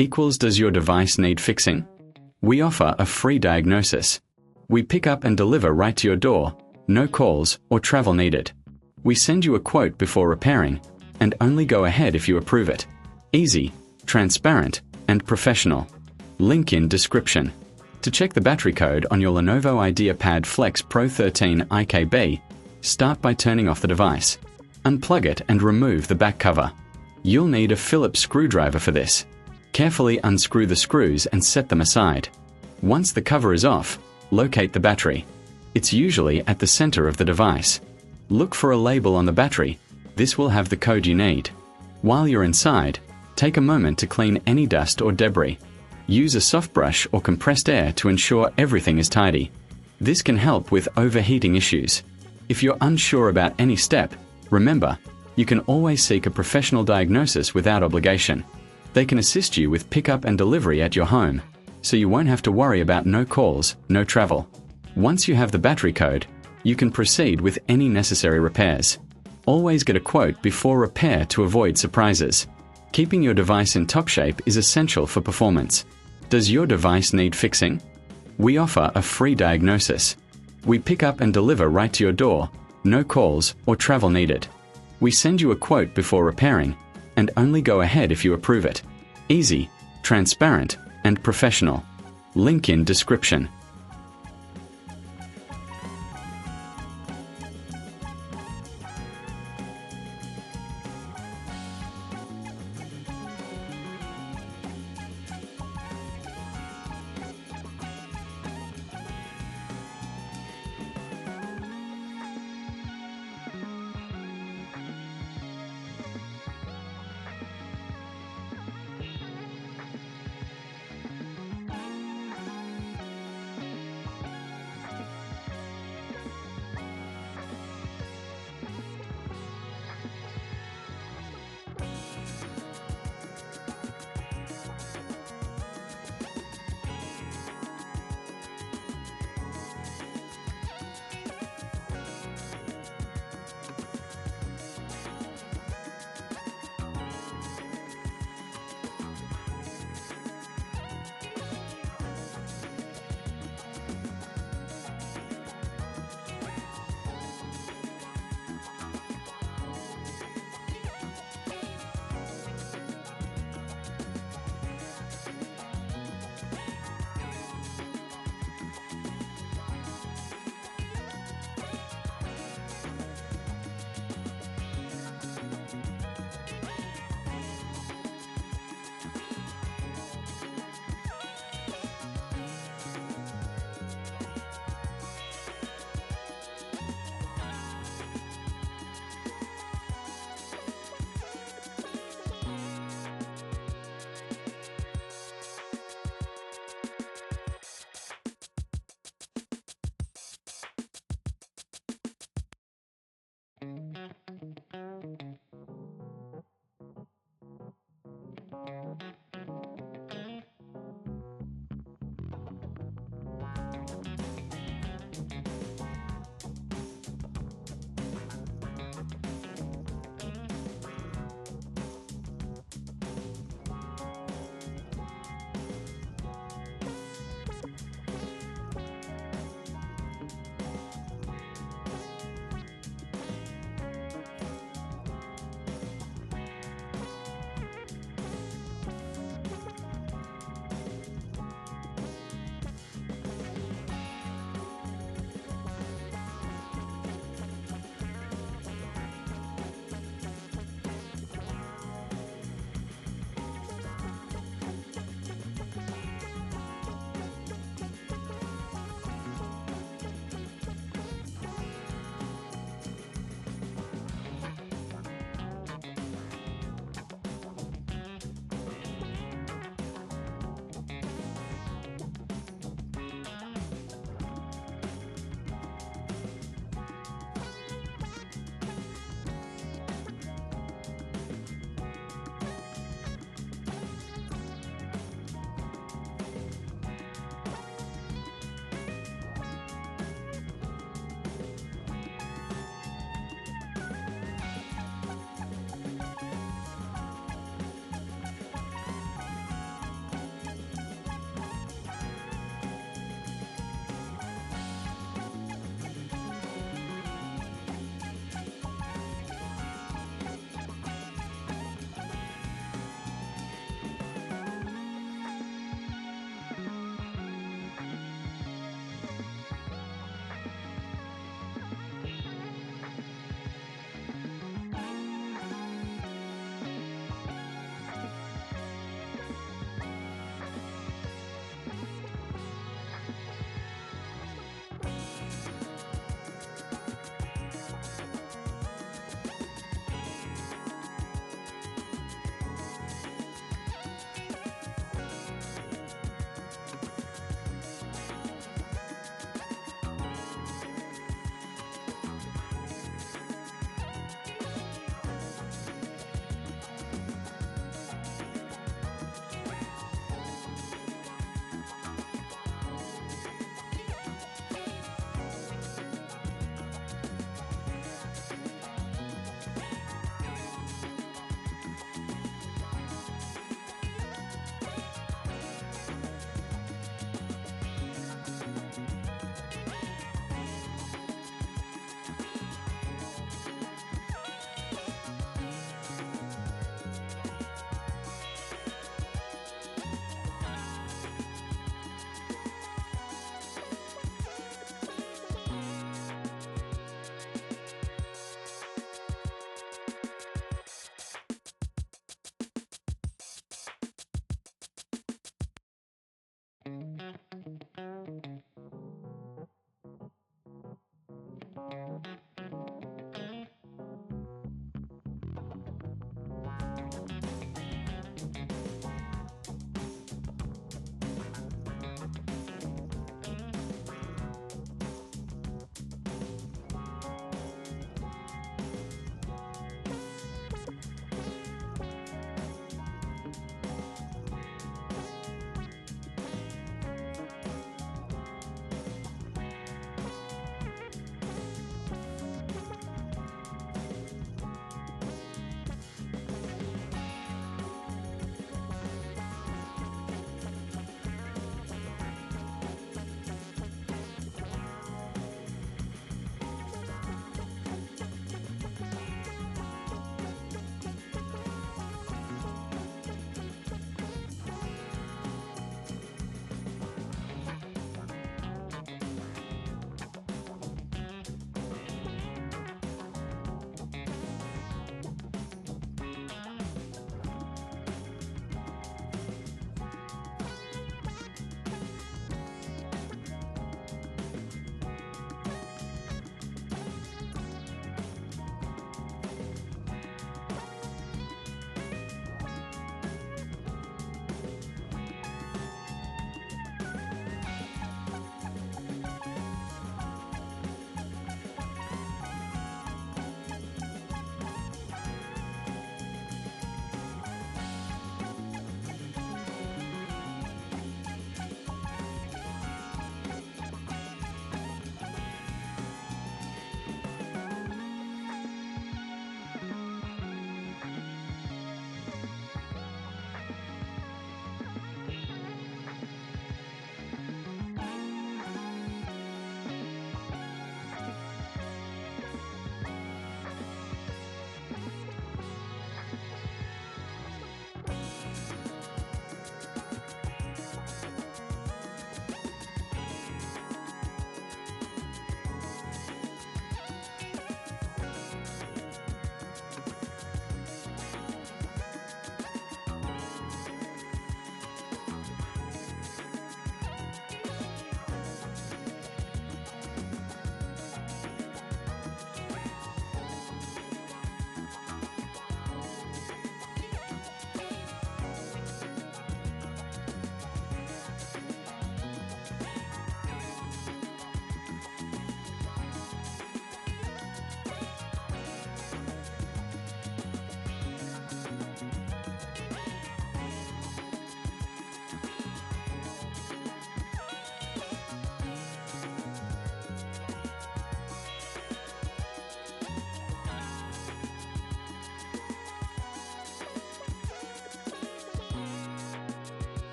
equals does your device need fixing? We offer a free diagnosis. We pick up and deliver right to your door, no calls or travel needed. We send you a quote before repairing, and only go ahead if you approve it. Easy, transparent, and professional. Link in description. To check the battery code on your Lenovo IdeaPad Flex Pro-13IKB, start by turning off the device. Unplug it and remove the back cover. You'll need a Phillips screwdriver for this. Carefully unscrew the screws and set them aside. Once the cover is off, locate the battery. It's usually at the center of the device. Look for a label on the battery. This will have the code you need. While you're inside, take a moment to clean any dust or debris. Use a soft brush or compressed air to ensure everything is tidy. This can help with overheating issues. If you're unsure about any step, remember, you can always seek a professional diagnosis without obligation. They can assist you with pickup and delivery at your home, so you won't have to worry about no calls, no travel. Once you have the battery code, you can proceed with any necessary repairs. Always get a quote before repair to avoid surprises. Keeping your device in top shape is essential for performance. Does your device need fixing? We offer a free diagnosis. We pick up and deliver right to your door, no calls or travel needed. We send you a quote before repairing, and only go ahead if you approve it. Easy, transparent, and professional. Link in description.